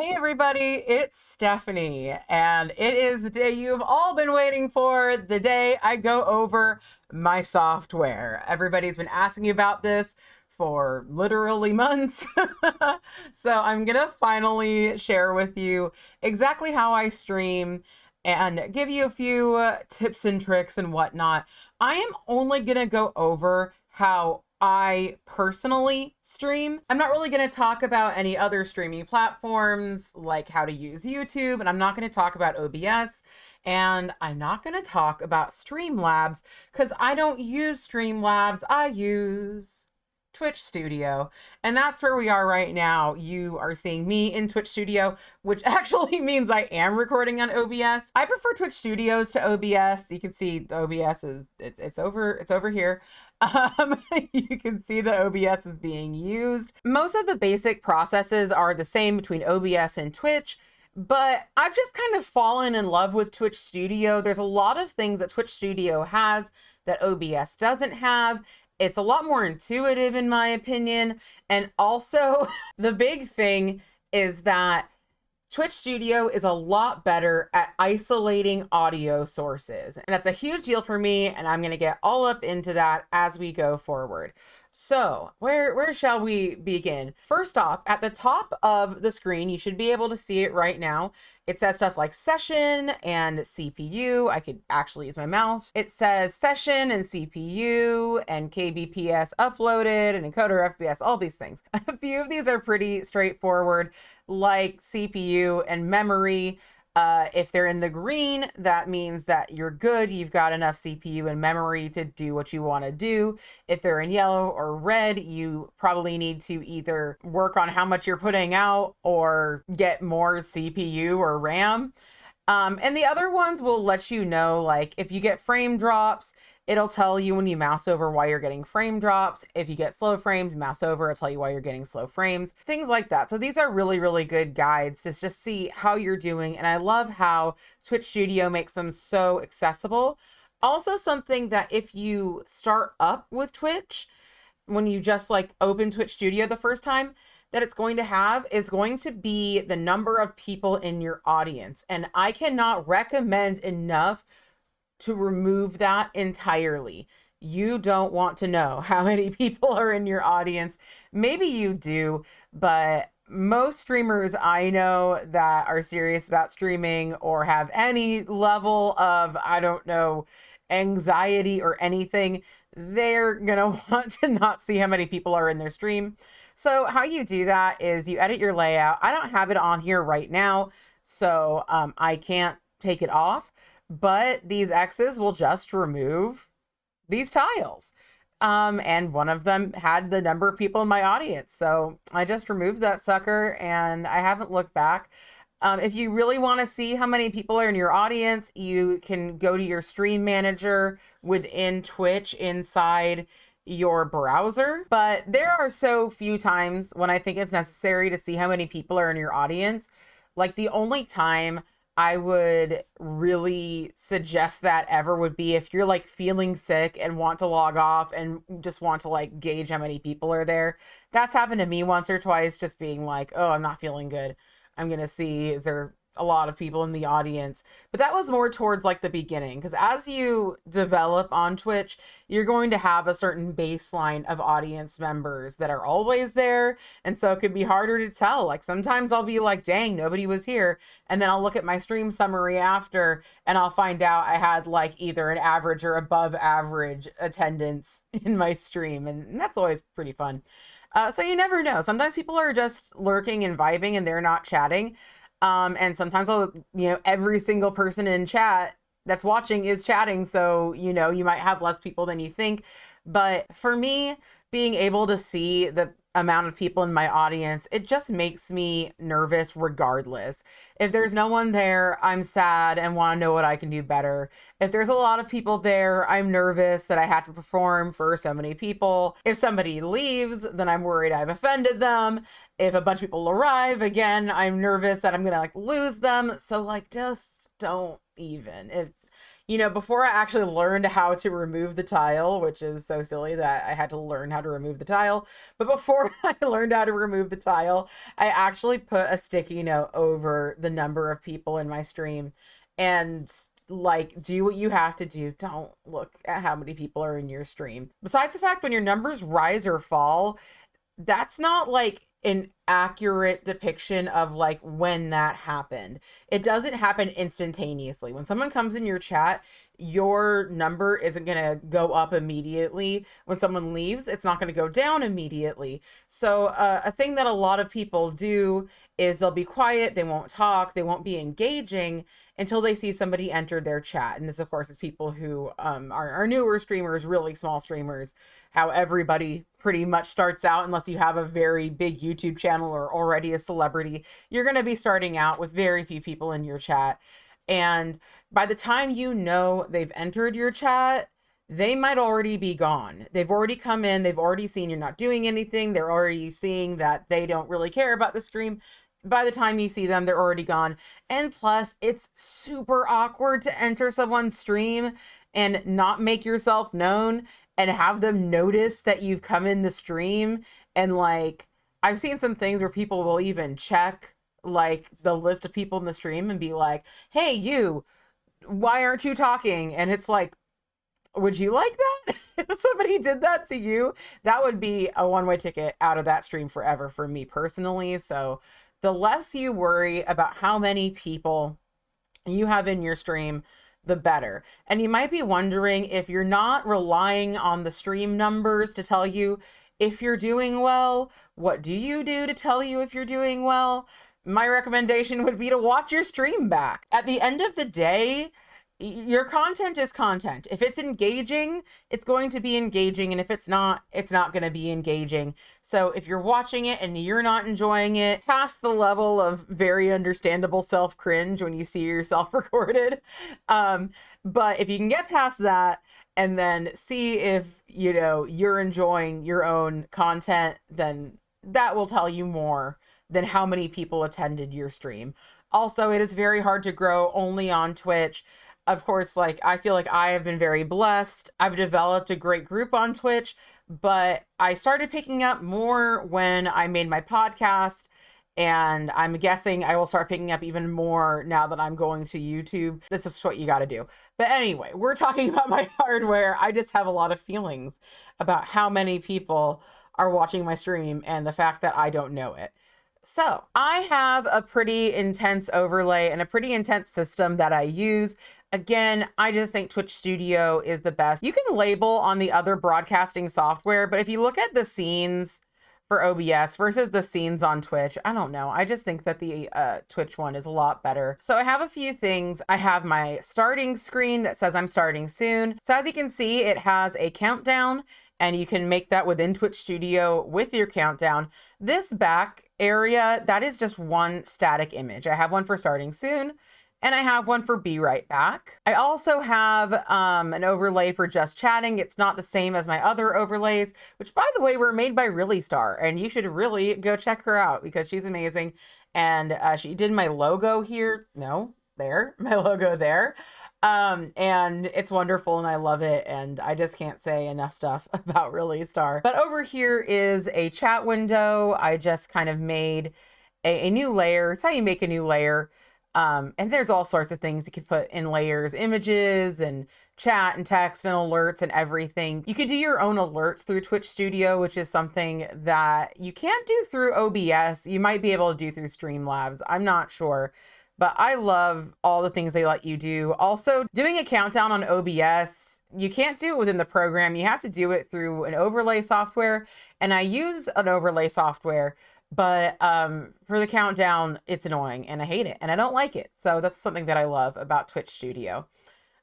Hey everybody, it's Stephanie, and it is the day you've all been waiting for, the day I go over my software. Everybody's been asking me about this for literally months. So I'm gonna finally share with you exactly how I stream and give you a few tips and tricks and whatnot. I am only gonna go over how I personally stream. I'm not really going to talk about any other streaming platforms like how to use YouTube, and I'm not going to talk about OBS, and I'm not going to talk about Streamlabs because I don't use Streamlabs. I use Twitch Studio, and that's where we are right now. You are seeing me in Twitch Studio, which actually means I am recording on OBS. I prefer Twitch Studios to OBS. You can see the OBS is it's over here. You can see the OBS is being used. Most of the basic processes are the same between OBS and Twitch, but I've just kind of fallen in love with Twitch Studio. There's a lot of things that Twitch Studio has that OBS doesn't have. It's a lot more intuitive in my opinion. And also the big thing is that Twitch Studio is a lot better at isolating audio sources. And that's a huge deal for me, and I'm going to get all up into that as we go forward. So where shall we begin? First off, at the top of the screen, you should be able to see it right now. It says stuff like session and CPU. I could actually use my mouse. It says session and CPU and kbps uploaded and encoder FPS, all these things. A few of these are pretty straightforward, like CPU and memory. If they're in the green, that means that you're good. You've got enough CPU and memory to do what you want to do. If they're in yellow or red, you probably need to either work on how much you're putting out or get more CPU or RAM. And the other ones will let you know, like if you get frame drops, it'll tell you when you mouse over why you're getting frame drops. If you get slow frames, mouse over, it'll tell you why you're getting slow frames, things like that. So these are really, really good guides to just see how you're doing. And I love how Twitch Studio makes them so accessible. Also something that if you start up with Twitch, when you just like open Twitch Studio the first time, that it's going to have is going to be the number of people in your audience. And I cannot recommend enough to remove that entirely. You don't want to know how many people are in your audience. Maybe you do, but most streamers I know that are serious about streaming or have any level of, I don't know, anxiety or anything, they're gonna want to not see how many people are in their stream. So how you do that is you edit your layout. I don't have it on here right now, so I can't take it off, but these X's will just remove these tiles. And one of them had the number of people in my audience. So I just removed that sucker and I haven't looked back. If you really want to see how many people are in your audience, you can go to your stream manager within Twitch inside your browser. But there are so few times when I think it's necessary to see how many people are in your audience. Like the only time I would really suggest that ever would be if you're like feeling sick and want to log off and just want to like gauge how many people are there. That's happened to me once or twice, just being like, oh, I'm not feeling good. I'm going to see, is there a lot of people in the audience? But that was more towards like the beginning, because as you develop on Twitch, you're going to have a certain baseline of audience members that are always there. And so it could be harder to tell. Like sometimes I'll be like, dang, nobody was here. And then I'll look at my stream summary after and I'll find out I had like either an average or above average attendance in my stream. And that's always pretty fun. So you never know. Sometimes people are just lurking and vibing and they're not chatting. And sometimes every single person in chat that's watching is chatting. So, you might have less people than you think. But for me, being able to see the amount of people in my audience, it just makes me nervous regardless. If there's no one there, I'm sad and want to know what I can do better. If there's a lot of people there, I'm nervous that I have to perform for so many people. If somebody leaves, then I'm worried I've offended them. If a bunch of people arrive, again, I'm nervous that I'm gonna like lose them. So like, just don't even. If You know, before I actually learned how to remove the tile, which is so silly that I had to learn how to remove the tile, but before I learned how to remove the tile, I actually put a sticky note over the number of people in my stream and like do what you have to do. Don't look at how many people are in your stream. Besides the fact when your numbers rise or fall, that's not like an accurate depiction of like when that happened. It doesn't happen instantaneously. When someone comes in your chat, your number isn't going to go up immediately. When someone leaves, it's not going to go down immediately. So a thing that a lot of people do is they'll be quiet, they won't talk, they won't be engaging until they see somebody enter their chat. And this, of course, is people who are newer streamers, really small streamers, how everybody pretty much starts out. Unless you have a very big YouTube channel or already a celebrity, you're going to be starting out with very few people in your chat. And by the time you know they've entered your chat, they might already be gone. They've already come in, they've already seen you're not doing anything, they're already seeing that they don't really care about the stream. By the time you see them, they're already gone. And plus, it's super awkward to enter someone's stream and not make yourself known and have them notice that you've come in the stream. And like, I've seen some things where people will even check like the list of people in the stream and be like, hey, you, why aren't you talking? And it's like, would you like that? If somebody did that to you, that would be a one-way ticket out of that stream forever for me personally. So the less you worry about how many people you have in your stream, the better. And you might be wondering if you're not relying on the stream numbers to tell you if you're doing well, what do you do to tell you if you're doing well? My recommendation would be to watch your stream back. At the end of the day, your content is content. If it's engaging, it's going to be engaging. And if it's not going to be engaging. So if you're watching it and you're not enjoying it, past the level of very understandable self-cringe when you see yourself recorded. But if you can get past that and then see if, you know, you're enjoying your own content, then that will tell you more than how many people attended your stream. Also, it is very hard to grow only on Twitch. Of course, like, I feel like I have been very blessed. I've developed a great group on Twitch, but I started picking up more when I made my podcast, and I'm guessing I will start picking up even more now that I'm going to YouTube. This is what you got to do. But anyway, we're talking about my hardware. I just have a lot of feelings about how many people are watching my stream and the fact that I don't know it. So I have a pretty intense overlay and a pretty intense system that I use. Again, I just think Twitch Studio is the best. You can label on the other broadcasting software, but if you look at the scenes for OBS versus the scenes on Twitch, I don't know. I just think that the Twitch one is a lot better. So I have a few things. I have my starting screen that says I'm starting soon. So as you can see, it has a countdown, and you can make that within Twitch Studio with your countdown. This back area, that is just one static image. I have one for starting soon, and I have one for be right back. I also have an overlay for just chatting. It's not the same as my other overlays, which by the way, were made by Really Star, and you should really go check her out because she's amazing. And she did my logo here. No, there, my logo there. And it's wonderful and I love it. And I just can't say enough stuff about Really Star. But over here is a chat window. I just kind of made a new layer. It's how you make a new layer. And there's all sorts of things you could put in layers, images and chat and text and alerts and everything. You could do your own alerts through Twitch Studio, which is something that you can't do through OBS. You might be able to do through Streamlabs. I'm not sure. But I love all the things they let you do. Also, doing a countdown on OBS, you can't do it within the program. You have to do it through an overlay software. And I use an overlay software, but for the countdown, it's annoying and I hate it and I don't like it. So that's something that I love about Twitch Studio.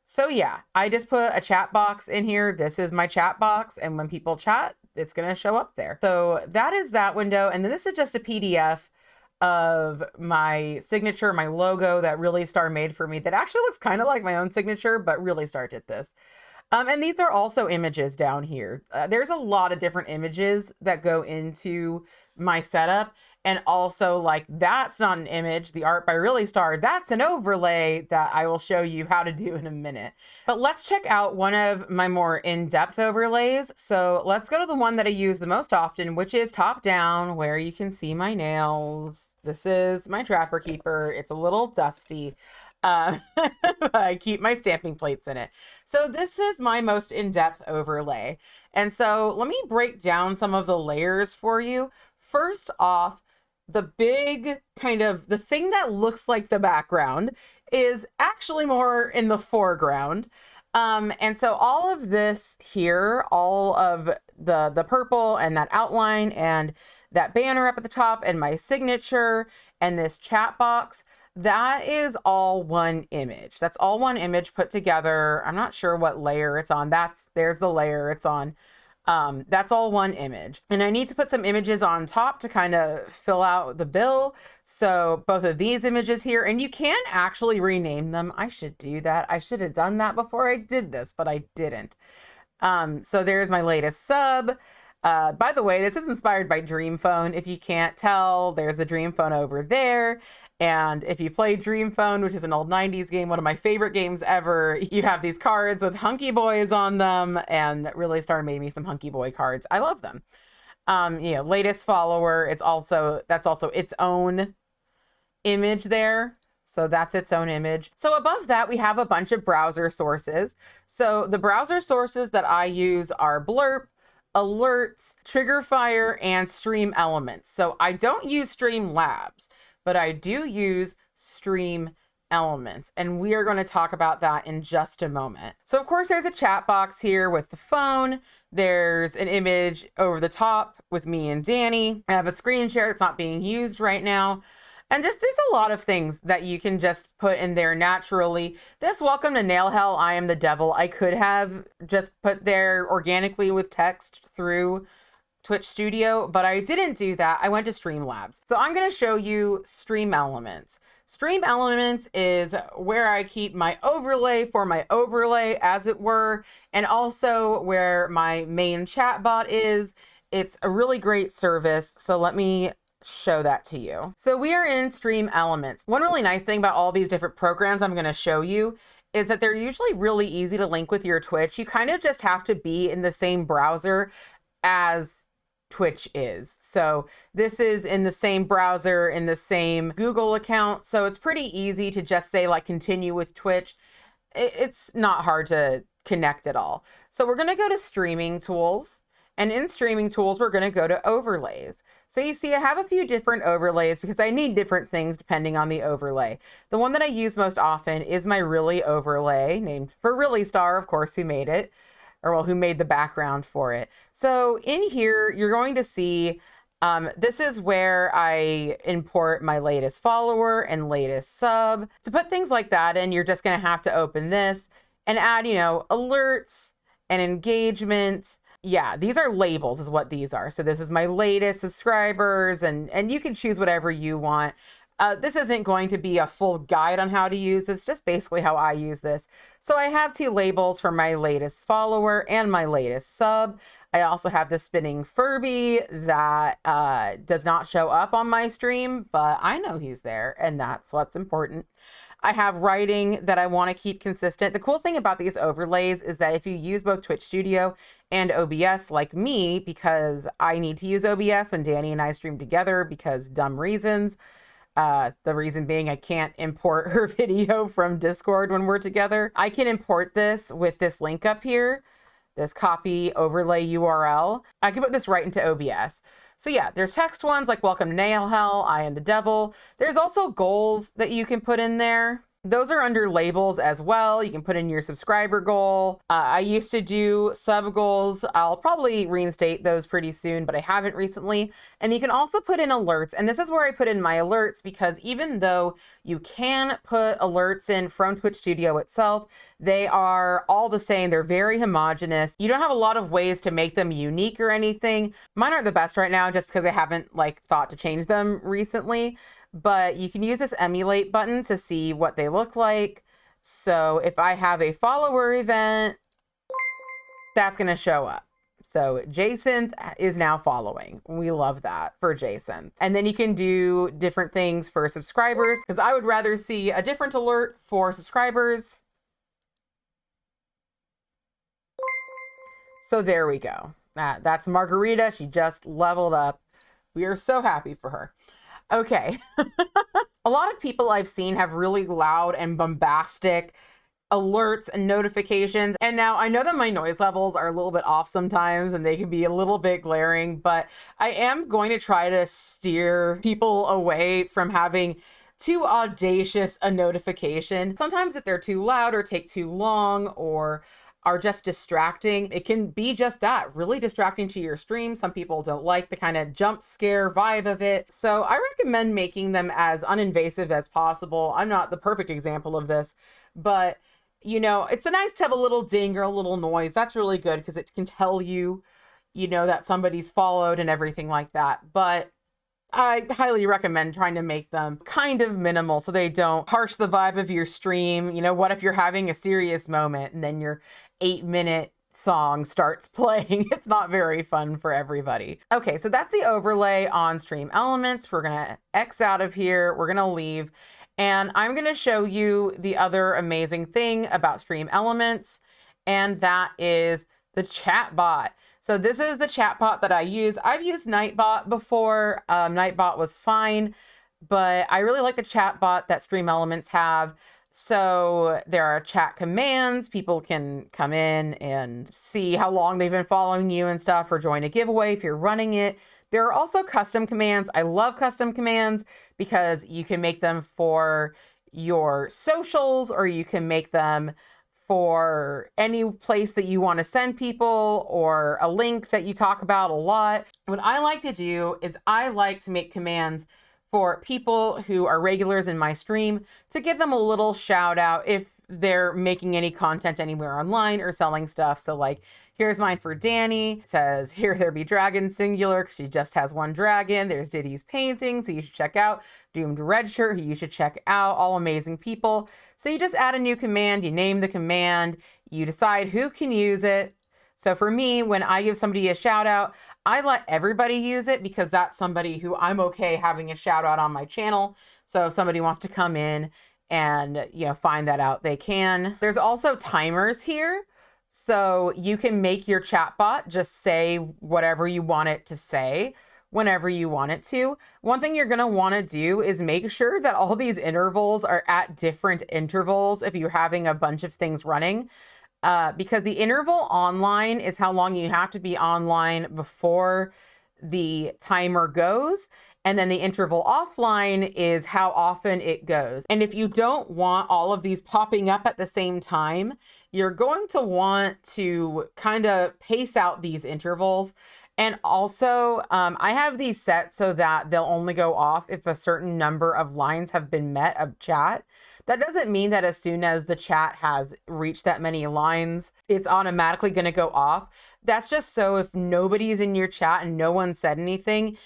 So yeah, I just put a chat box in here. This is my chat box. And when people chat, it's going to show up there. So that is that window. And then this is just a PDF of my signature, my logo that Really Star made for me that actually looks kind of like my own signature, but Really Star did this. And these are also images down here. There's a lot of different images that go into my setup. And also, like, that's not an image. The art by Really Star, that's an overlay that I will show you how to do in a minute. But let's check out one of my more in-depth overlays. So let's go to the one that I use the most often, which is top down, where you can see my nails. This is my Trapper Keeper. It's a little dusty. I keep my stamping plates in it. So this is my most in-depth overlay. And so let me break down some of the layers for you. First off, the big kind of the thing that looks like the background is actually more in the foreground. And so all of this here, all of the purple and that outline and that banner up at the top and my signature and this chat box, that is all one image. That's all one image put together. I'm not sure what layer it's on. There's the layer it's on. That's all one image. And I need to put some images on top to kind of fill out the bill. So both of these images here, and you can actually rename them. I should do that. I should have done that before I did this, but I didn't. So there's my latest sub. By the way, this is inspired by Dream Phone. If you can't tell, there's the Dream Phone over there. And if you play Dream Phone, which is an old 90s game, one of my favorite games ever, you have these cards with hunky boys on them, and Really Star made me some hunky boy cards. I love them. Latest follower, that's also its own image there. So that's its own image. So above that, we have a bunch of browser sources. So the browser sources that I use are Blurp, Alerts, Triggerfire, and Streamelements. So I don't use Streamlabs, but I do use Streamelements, and we are going to talk about that in just a moment. So of course there's a chat box here with the phone. There's an image over the top with me and Danny. I have a screen share that's not being used right now. And there's a lot of things that you can just put in there naturally. This welcome to Nail Hell, I am the devil, I could have just put there organically with text through Twitch Studio, but I didn't do that. I went to Streamlabs. So I'm going to show you Streamelements. Streamelements is where I keep my overlay for my overlay, as it were, and also where my main chatbot is. It's a really great service. So let me show that to you. So we are in Streamelements. One really nice thing about all these different programs I'm going to show you is that they're usually really easy to link with your Twitch. You kind of just have to be in the same browser as Twitch is. So this is in the same browser, in the same Google account. So it's pretty easy to just say like continue with Twitch. It's not hard to connect at all. So we're going to go to Streaming Tools. And in Streaming Tools, we're going to go to Overlays. So you see, I have a few different overlays because I need different things depending on the overlay. The one that I use most often is my Really overlay, named for Really Star, of course, who made it, or well, who made the background for it. So in here, you're going to see, this is where I import my latest follower and latest sub. To put things like that in, you're just going to have to open this and add, alerts and engagement. Yeah, these are labels is what these are. So this is my latest subscribers, and you can choose whatever you want. This isn't going to be a full guide on how to use this, just basically how I use this. So I have two labels for my latest follower and my latest sub. I also have the spinning Furby that does not show up on my stream, but I know he's there, and that's what's important. I have writing that I want to keep consistent. The cool thing about these overlays is that if you use both Twitch Studio and OBS like me, because I need to use OBS when Danny and I stream together because dumb reasons, the reason being I can't import her video from Discord when we're together. I can import this with this link up here, this copy overlay URL. I can put this right into OBS. So yeah, there's text ones like welcome to Nail Hell, I am the devil. There's also goals that you can put in there. Those are under labels as well. You can put in your subscriber goal. I used to do sub goals. I'll probably reinstate those pretty soon, but I haven't recently. And you can also put in alerts. And this is where I put in my alerts because even though you can put alerts in from Twitch Studio itself, they are all the same. They're very homogenous. You don't have a lot of ways to make them unique or anything. Mine aren't the best right now just because I haven't thought to change them recently. But you can use this emulate button to see what they look like. So if I have a follower event, that's going to show up. So Jason is now following. We love that for Jason. And then you can do different things for subscribers, because I would rather see a different alert for subscribers. So there we go. That's Margarita. She just leveled up. We are so happy for her. Okay. A lot of people I've seen have really loud and bombastic alerts and notifications. And now I know that my noise levels are a little bit off sometimes and they can be a little bit glaring, but I am going to try to steer people away from having too audacious a notification. Sometimes if they're too loud or take too long or are just distracting, it can be just that, really distracting to your stream. Some people don't like the kind of jump scare vibe of it. So I recommend making them as uninvasive as possible. I'm not the perfect example of this, but you know, it's nice to have a little ding or a little noise. That's really good because it can tell you, you know, that somebody's followed and everything like that. But I highly recommend trying to make them kind of minimal so they don't harsh the vibe of your stream. You know, what if you're having a serious moment and then your 8-minute song starts playing? It's not very fun for everybody. Okay, so that's the overlay on Streamelements. We're gonna X out of here. We're gonna leave. And I'm gonna show you the other amazing thing about Streamelements, and that is the chat bot. So this is the chatbot that I use. I've used Nightbot before. Nightbot was fine, but I really like the chatbot that Streamelements have. So there are chat commands. People can come in and see how long they've been following you and stuff, or join a giveaway if you're running it. There are also custom commands. I love custom commands because you can make them for your socials, or you can make them for any place that you want to send people, or a link that you talk about a lot. What I like to do is I like to make commands for people who are regulars in my stream to give them a little shout out if they're making any content anywhere online or selling stuff. So like, here's mine for Danny. It says, here there be dragons, singular, because she just has one dragon. There's Diddy's painting, so you should check out. Doomed Redshirt, who you should check out. All amazing people. So you just add a new command, you name the command, you decide who can use it. So for me, when I give somebody a shout out, I let everybody use it because that's somebody who I'm okay having a shout out on my channel. So if somebody wants to come in and, you know, find that out, they can. There's also timers here. So you can make your chatbot just say whatever you want it to say whenever you want it to. One thing you're going to want to do is make sure that all these intervals are at different intervals if you're having a bunch of things running. Because the interval online is how long you have to be online before the timer goes. And then the interval offline is how often it goes. And if you don't want all of these popping up at the same time, you're going to want to kind of pace out these intervals. And also, I have these set so that they'll only go off if a certain number of lines have been met of chat. That doesn't mean that as soon as the chat has reached that many lines, it's automatically going to go off. That's just so if nobody's in your chat and no one said anything,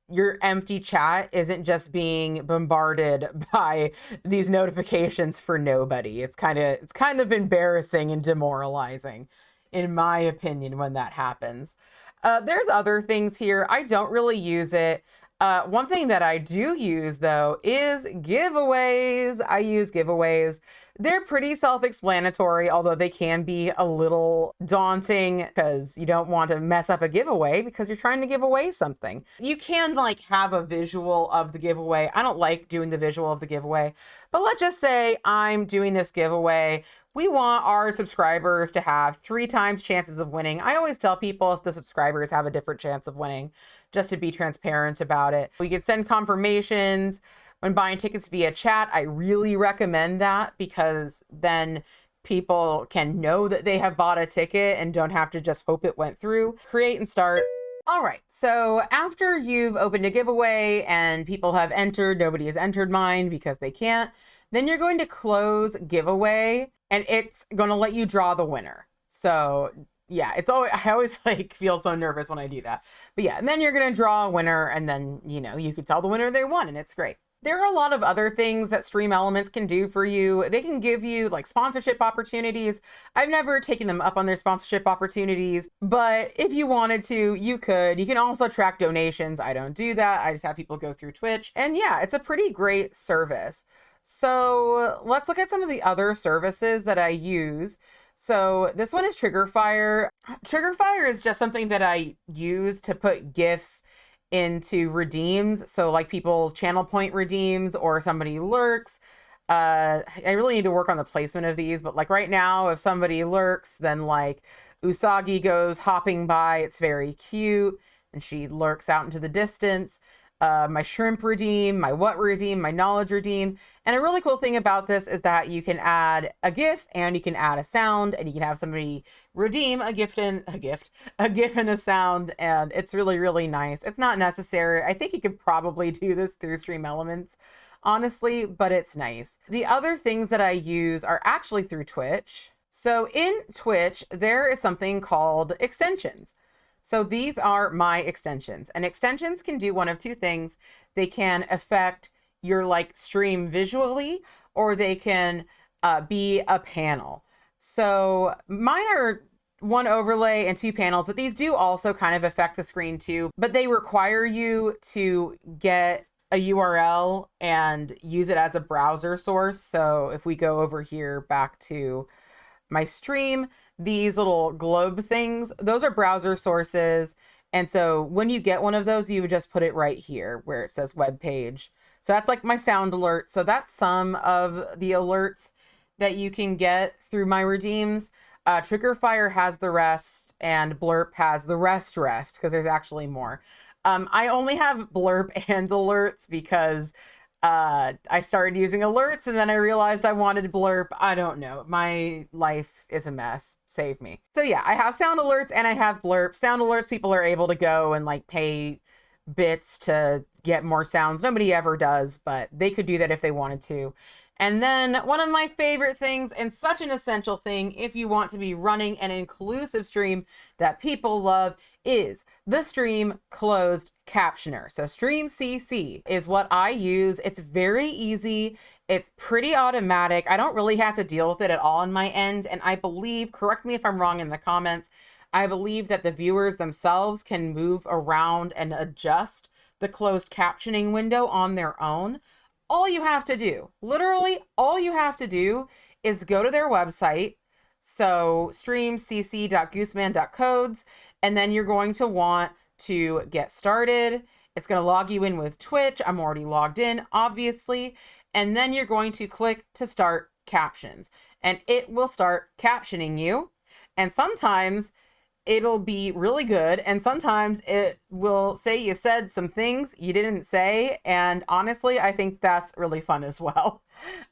your empty chat isn't just being bombarded by these notifications for nobody. It's kind of embarrassing and demoralizing, in my opinion, when that happens. There's other things here. I don't really use it. One thing that I do use, though, is giveaways. I use giveaways. They're pretty self-explanatory, although they can be a little daunting because you don't want to mess up a giveaway because you're trying to give away something. You can like have a visual of the giveaway. I don't like doing the visual of the giveaway, but let's just say I'm doing this giveaway. We want our subscribers to have 3 times chances of winning. I always tell people if the subscribers have a different chance of winning, just to be transparent about it. We can send confirmations when buying tickets via chat. I really recommend that because then people can know that they have bought a ticket and don't have to just hope it went through. Create and start. All right, so after you've opened a giveaway and people have entered, nobody has entered mine because they can't, then you're going to close giveaway and it's going to let you draw the winner. So yeah, I always like feel so nervous when I do that. But yeah, and then you're going to draw a winner and then, you know, you can tell the winner they won and it's great. There are a lot of other things that Streamelements can do for you. They can give you like sponsorship opportunities. I've never taken them up on their sponsorship opportunities, but if you wanted to, you could. You can also track donations. I don't do that. I just have people go through Twitch. And yeah, it's a pretty great service. So let's look at some of the other services that I use. So this one is Triggerfire. Triggerfire is just something that I use to put GIFs into redeems. So like people's channel point redeems or somebody lurks. I really need to work on the placement of these, but like right now, if somebody lurks, then like Usagi goes hopping by. It's very cute. And she lurks out into the distance. My shrimp redeem, my what redeem, my knowledge redeem. And a really cool thing about this is that you can add a GIF and you can add a sound, and you can have somebody redeem a GIF and a sound. And it's really, really nice. It's not necessary. I think you could probably do this through Streamelements, honestly, but it's nice. The other things that I use are actually through Twitch. So in Twitch, there is something called extensions. So these are my extensions, and extensions can do one of two things. They can affect your like stream visually, or they can be a panel. So mine are one overlay and two panels, but these do also kind of affect the screen too, but they require you to get a URL and use it as a browser source. So if we go over here back to my stream, these little globe things, those are browser sources. And so when you get one of those, you would just put it right here where it says web page. So that's like my sound alert. So that's some of the alerts that you can get through my redeems. Triggerfire has the rest, and Blurp has the rest because there's actually more. I only have Blurp and alerts because I started using alerts and then I realized I wanted Blurp. I don't know. My life is a mess. Save me. So yeah, I have sound alerts and I have Blurp. Sound alerts, people are able to go and like pay bits to get more sounds. Nobody ever does, but they could do that if they wanted to. And then one of my favorite things, and such an essential thing if you want to be running an inclusive stream that people love, is the Stream Closed Captioner. So Stream CC is what I use. It's very easy. It's pretty automatic. I don't really have to deal with it at all on my end. And I believe, correct me if I'm wrong in the comments, I believe that the viewers themselves can move around and adjust the closed captioning window on their own. All you have to do, literally all you have to do, is go to their website. So streamcc.gooseman.codes, and then you're going to want to get started. It's going to log you in with Twitch. I'm already logged in, obviously. And then you're going to click to start captions, and it will start captioning you. And sometimes it'll be really good, and sometimes it will say you said some things you didn't say, and honestly, I think that's really fun as well.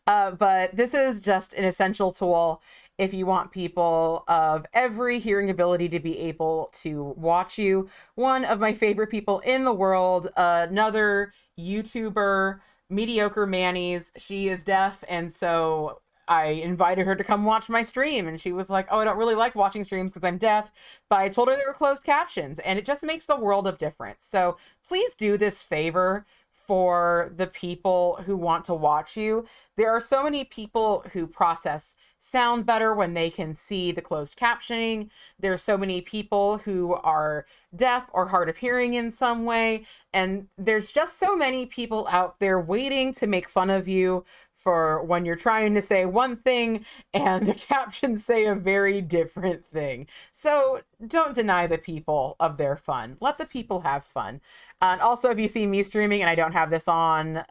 But this is just an essential tool if you want people of every hearing ability to be able to watch you. One of my favorite people in the world, another YouTuber, Mediocre Manny's, she is deaf, and so I invited her to come watch my stream, and she was like, oh, I don't really like watching streams because I'm deaf, but I told her they were closed captions, and it just makes the world of difference. So please do this favor for the people who want to watch you. There are so many people who process sound better when they can see the closed captioning. There's so many people who are deaf or hard of hearing in some way, and there's just so many people out there waiting to make fun of you for when you're trying to say one thing and the captions say a very different thing. So don't deny the people of their fun. Let the people have fun. And also, if you see me streaming and I don't have this on,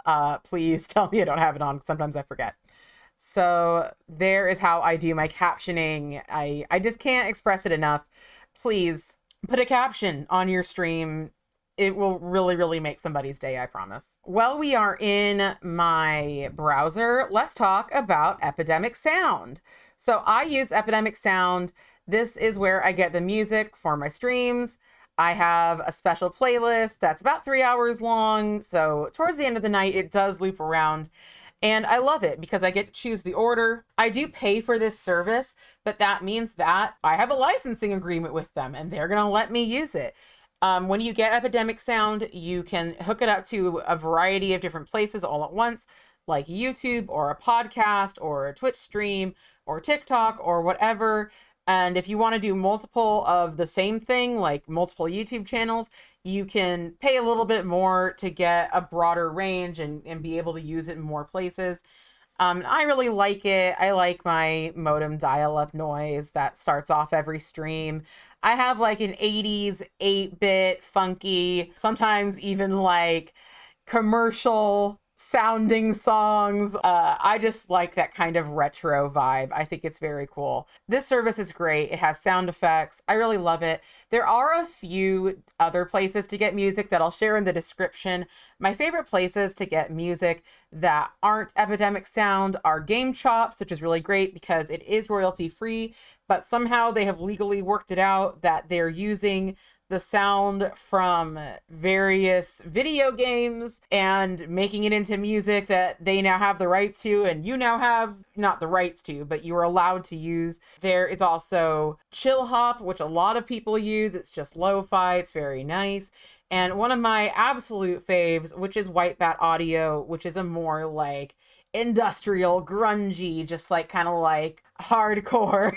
please tell me I don't have it on. Sometimes I forget. So there is how I do my captioning. I just can't express it enough. Please put a caption on your stream. It will really, really make somebody's day, I promise. While we are in my browser, let's talk about Epidemic Sound. So I use Epidemic Sound. This is where I get the music for my streams. I have a special playlist that's about 3 hours long. So towards the end of the night, it does loop around. And I love it because I get to choose the order. I do pay for this service, but that means that I have a licensing agreement with them and they're going to let me use it. When you get Epidemic Sound, you can hook it up to a variety of different places all at once, like YouTube or a podcast or a Twitch stream or TikTok or whatever. And if you want to do multiple of the same thing, like multiple YouTube channels, you can pay a little bit more to get a broader range and be able to use it in more places. I really like it. I like my modem dial-up noise that starts off every stream. I have like an 80s 8-bit funky, sometimes even like commercial sounding songs. I just like that kind of retro vibe. I think it's very cool. This service is great. It has sound effects. I really love it. There are a few other places to get music that I'll share in the description. My favorite places to get music that aren't Epidemic Sound are Game Chops, which is really great because it is royalty free, but somehow they have legally worked it out that they're using the sound from various video games and making it into music that they now have the rights to, and you now have not the rights to, but you are allowed to use. There is also Chill Hop, which a lot of people use. It's just lo-fi. It's very nice. And one of my absolute faves, which is White Bat Audio, which is a more like industrial, grungy, just like kind of like hardcore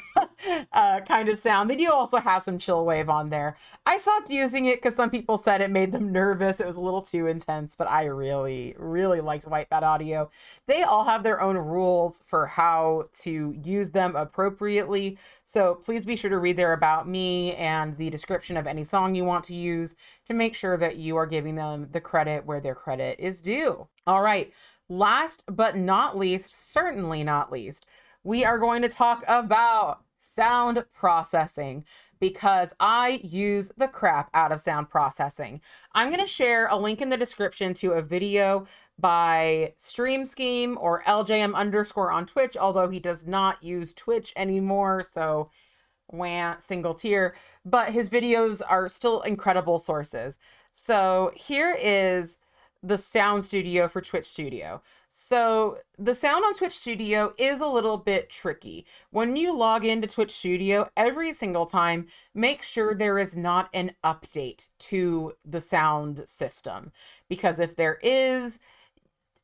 kind of sound. They do also have some chill wave on there. I stopped using it because some people said it made them nervous. It was a little too intense, but I really, really liked White Bat Audio. They all have their own rules for how to use them appropriately. So please be sure to read their About Me and the description of any song you want to use to make sure that you are giving them the credit where their credit is due. All right. Last but not least, certainly not least, we are going to talk about sound processing because I use the crap out of sound processing. I'm going to share a link in the description to a video by Stream Scheme or LJM underscore on Twitch, although he does not use Twitch anymore, so single tier, but his videos are still incredible sources. So here is the sound studio for Twitch Studio. So the sound on Twitch Studio is a little bit tricky. When you log into Twitch Studio, every single time, make sure there is not an update to the sound system. Because if there is,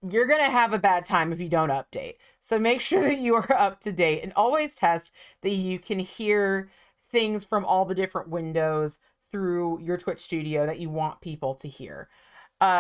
you're going to have a bad time if you don't update. So make sure that you are up to date and always test that you can hear things from all the different windows through your Twitch Studio that you want people to hear.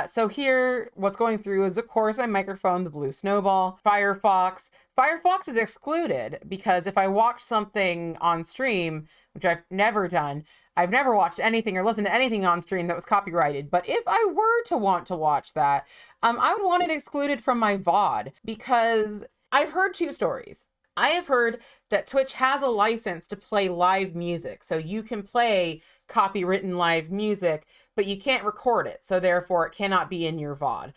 So here, what's going through is, of course, my microphone, the Blue Snowball, Firefox. Firefox is excluded because if I watch something on stream, which I've never done, I've never watched anything or listened to anything on stream that was copyrighted. But if I were to want to watch that, I would want it excluded from my VOD because I've heard two stories. I have heard that Twitch has a license to play live music. So you can play copywritten live music, but you can't record it. So therefore it cannot be in your VOD.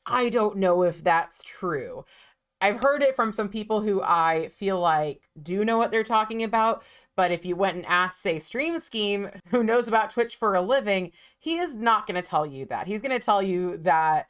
I don't know if that's true. I've heard it from some people who I feel like do know what they're talking about. But if you went and asked, say, Stream Scheme, who knows about Twitch for a living, he is not going to tell you that. He's going to tell you that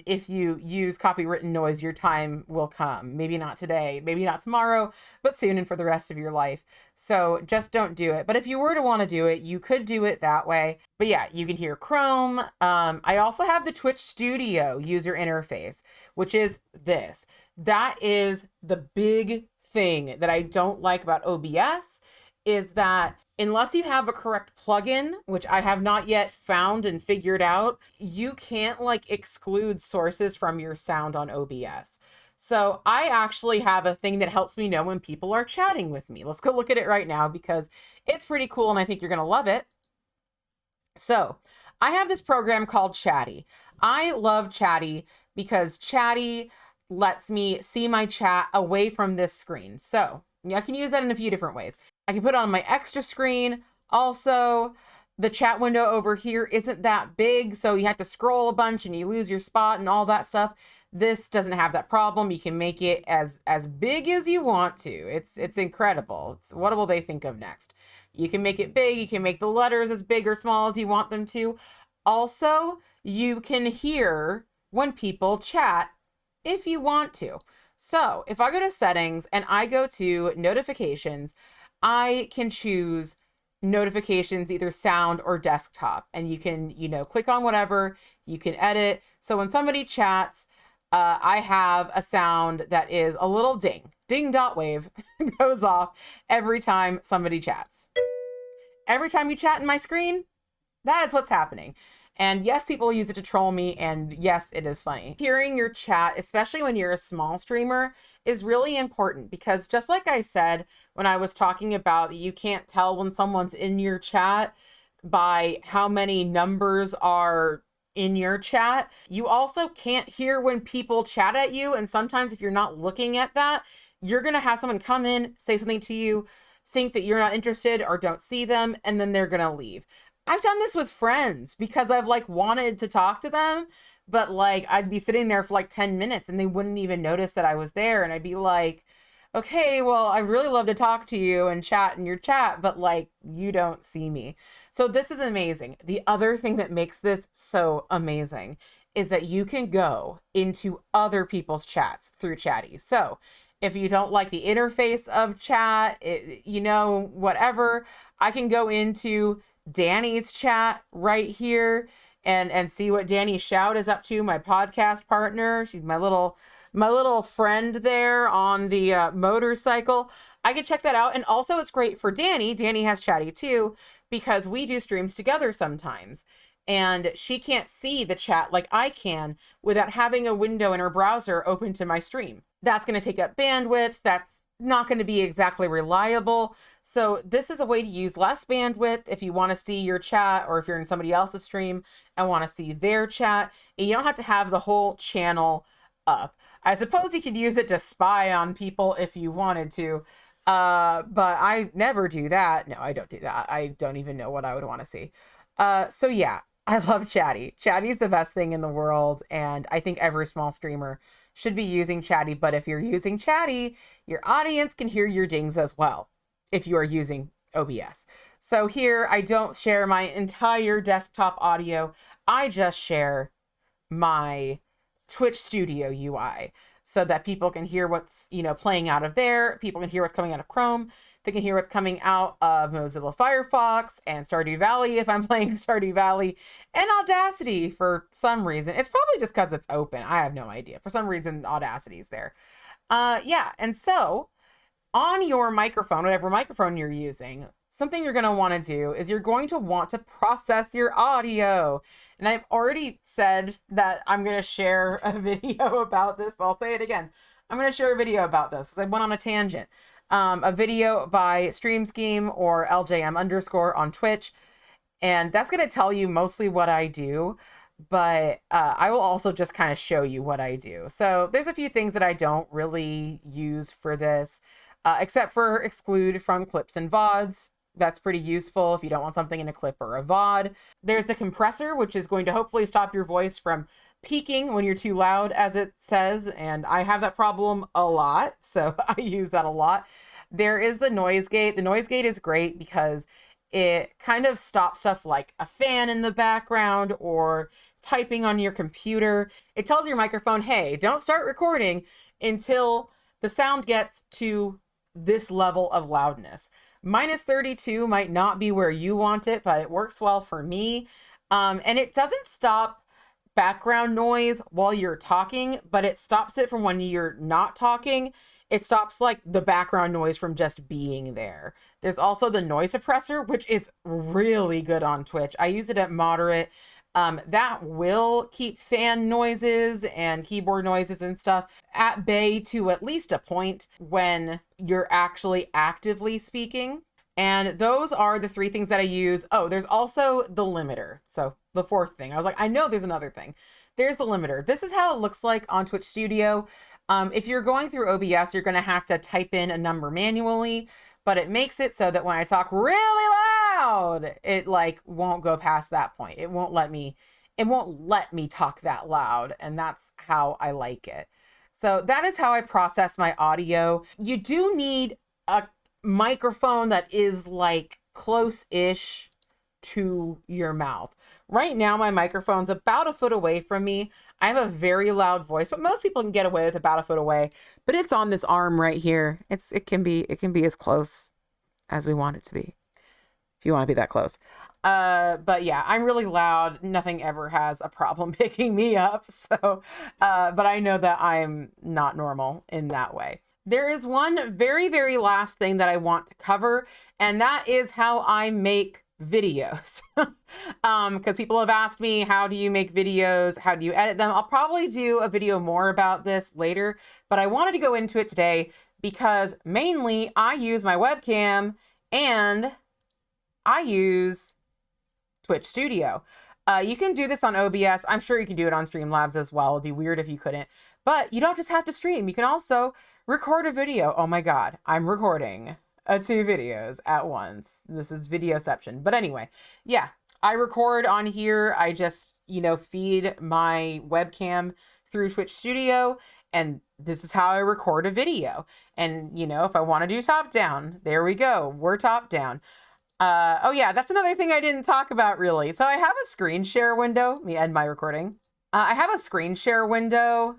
if you use copywritten noise, your time will come. Maybe not today, maybe not tomorrow, but soon and for the rest of your life. So just don't do it. But if you were to want to do it, you could do it that way. But yeah, you can hear Chrome. I also have the Twitch Studio user interface, which is this. That is the big thing that I don't like about OBS is that unless you have a correct plugin, which I have not yet found and figured out, you can't like exclude sources from your sound on OBS. So I actually have a thing that helps me know when people are chatting with me. Let's go look at it right now because it's pretty cool and I think you're going to love it. So I have this program called Chatty. I love Chatty because Chatty lets me see my chat away from this screen. So I can use that in a few different ways. I can put it on my extra screen. Also, the chat window over here isn't that big, so you have to scroll a bunch and you lose your spot and all that stuff. This doesn't have that problem. You can make it as big as you want to. It's incredible. It's what will they think of next? You can make it big. You can make the letters as big or small as you want them to. Also, you can hear when people chat if you want to. So if I go to settings and I go to notifications, I can choose notifications, either sound or desktop, and you can, you know, click on whatever, you can edit. So when somebody chats, I have a sound that is a little ding dot wave goes off every time somebody chats. Every time you chat in my screen, that is what's happening. And yes, people use it to troll me, and yes, it is funny. Hearing your chat, especially when you're a small streamer, is really important, because just like I said when I was talking about you can't tell when someone's in your chat by how many numbers are in your chat, you also can't hear when people chat at you. And sometimes if you're not looking at that, you're gonna have someone come in, say something to you, think that you're not interested or don't see them, and then they're gonna leave. I've done this with friends because I've like wanted to talk to them, but like I'd be sitting there for like 10 minutes and they wouldn't even notice that I was there. And I'd be like, okay, well, I really love to talk to you and chat in your chat, but like you don't see me. So this is amazing. The other thing that makes this so amazing is that you can go into other people's chats through Chatty. So if you don't like the interface of chat, you know, whatever, I can go into Danny's chat right here and see what Danny Shout is up to, my podcast partner. She's my little friend there on the motorcycle. I can check that out. And also it's great for Danny. Danny has Chatty too, because we do streams together sometimes. And she can't see the chat like I can without having a window in her browser open to my stream. That's going to take up bandwidth. That's not going to be exactly reliable. So this is a way to use less bandwidth if you want to see your chat, or if you're in somebody else's stream and want to see their chat. And you don't have to have the whole channel up. I suppose you could use it to spy on people if you wanted to. But I never do that. No, I don't do that. I don't even know what I would want to see. So yeah, I love Chatty. Chatty is the best thing in the world. And I think every small streamer should be using Chatty. But if you're using Chatty, your audience can hear your dings as well if you are using OBS. So here, I don't share my entire desktop audio. I just share my Twitch Studio UI so that people can hear what's, you know, playing out of there. People can hear what's coming out of Chrome. They can hear what's coming out of Mozilla Firefox and Stardew Valley if I'm playing Stardew Valley, and Audacity for some reason. It's probably just because it's open. I have no idea. For some reason, Audacity's there. Yeah, and so on your microphone, whatever microphone you're using, something you're going to want to do is you're going to want to process your audio. And I've already said that I'm going to share a video about this, but I'll say it again. I'm going to share a video about this because I went on a tangent. A video by Stream Scheme or LJM_ on Twitch. And that's going to tell you mostly what I do, but I will also just kind of show you what I do. So there's a few things that I don't really use for this, except for exclude from clips and VODs. That's pretty useful if you don't want something in a clip or a VOD. There's the compressor, which is going to hopefully stop your voice from peaking when you're too loud, as it says. And I have that problem a lot, so I use that a lot. There is the noise gate. The noise gate is great because it kind of stops stuff like a fan in the background or typing on your computer. It tells your microphone, hey, don't start recording until the sound gets to this level of loudness. -32 might not be where you want it, but it works well for me. And it doesn't stop background noise while you're talking, but it stops it from when you're not talking. It stops like the background noise from just being there. There's also the noise suppressor, which is really good on Twitch. I used it at moderate. That will keep fan noises and keyboard noises and stuff at bay to at least a point when you're actually actively speaking. And those are the three things that I use. Oh, there's also the limiter. So the fourth thing, I was like, I know there's another thing. There's the limiter. This is how it looks like on Twitch Studio. If you're going through OBS, you're going to have to type in a number manually, but it makes it so that when I talk really loud, it like won't go past that point. It won't let me talk that loud. And that's how I like it. So that is how I process my audio. You do need a microphone that is like close-ish to your mouth. Right now, my microphone's about a foot away from me. I have a very loud voice, but most people can get away with about a foot away, but it's on this arm right here. It can be as close as we want it to be. if you want to be that close. But yeah, I'm really loud. Nothing ever has a problem picking me up. So, but I know that I'm not normal in that way. There is one very, very last thing that I want to cover, and that is how I make videos. Because people have asked me, how do you make videos? How do you edit them? I'll probably do a video more about this later, but I wanted to go into it today because mainly I use my webcam and I use Twitch Studio. You can do this on OBS. I'm sure you can do it on Streamlabs as well. It'd be weird if you couldn't. But you don't just have to stream. You can also record a video. Oh my God, I'm recording 2 videos at once. This is Videoception. But anyway, yeah, I record on here. I just, feed my webcam through Twitch Studio, and this is how I record a video. And, if I want to do top down, there we go. We're top down. Oh yeah, that's another thing I didn't talk about really. So I have a screen share window. Let me end my recording. I have a screen share window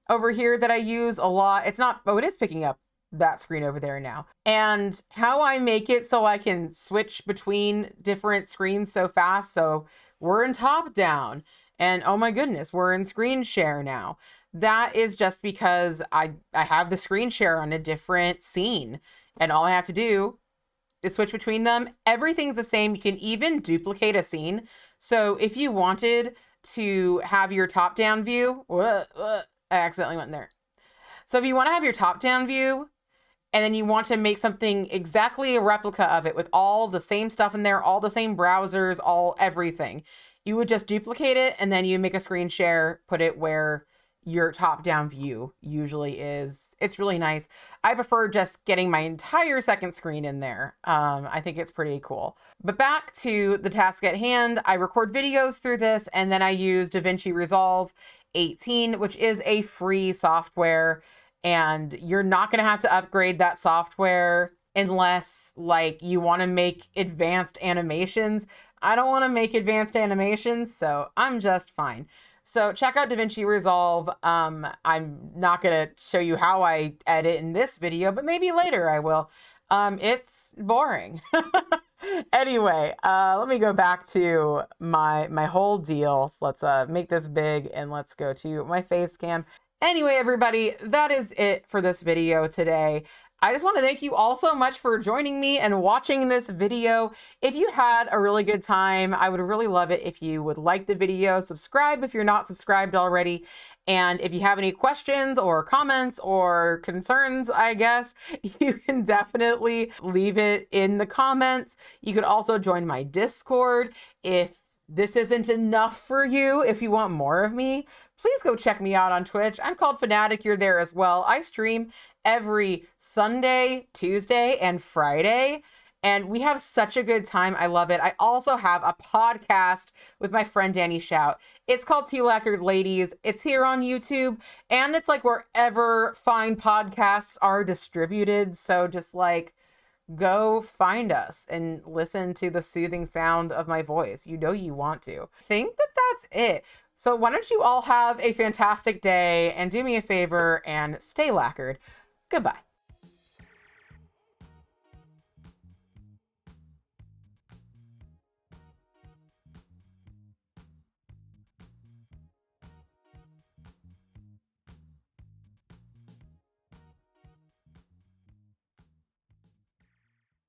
over here that I use a lot. It's not, oh, it is picking up that screen over there now. And how I make it so I can switch between different screens so fast. So we're in top down and oh my goodness, we're in screen share now. That is just because I have the screen share on a different scene, and all I have to do is switch between them. Everything's the same. You can even duplicate a scene. So if you wanted to have your top-down view, I accidentally went in there. So if you want to have your top-down view, and then you want to make something exactly a replica of it with all the same stuff in there, all the same browsers, everything, you would just duplicate it, and then you make a screen share, put it where your top-down view usually is. It's really nice. I prefer just getting my entire second screen in there. I think it's pretty cool. But back to the task at hand, I record videos through this, and then I use DaVinci Resolve 18, which is a free software, and you're not going to have to upgrade that software unless you want to make advanced animations. I don't want to make advanced animations, so I'm just fine. So check out DaVinci Resolve. I'm not going to show you how I edit in this video, but maybe later I will. It's boring. Anyway, let me go back to my whole deal. So let's make this big and let's go to my face cam. Anyway, everybody, that is it for this video today. I just want to thank you all so much for joining me and watching this video. If you had a really good time, I would really love it if you would like the video, subscribe if you're not subscribed already, and if you have any questions or comments or concerns, I guess, you can definitely leave it in the comments. You could also join my Discord. If this isn't enough for you, if you want more of me, please go check me out on Twitch. I'm called Fanatic. You're there as well. I stream every Sunday, Tuesday, and Friday, and we have such a good time. I love it. I also have a podcast with my friend Danny Shout. It's called Tea Lacquered Ladies. It's here on YouTube, and it's wherever fine podcasts are distributed. So just go find us and listen to the soothing sound of my voice. You know you want to. I think that's it. So why don't you all have a fantastic day and do me a favor and stay lacquered. Goodbye.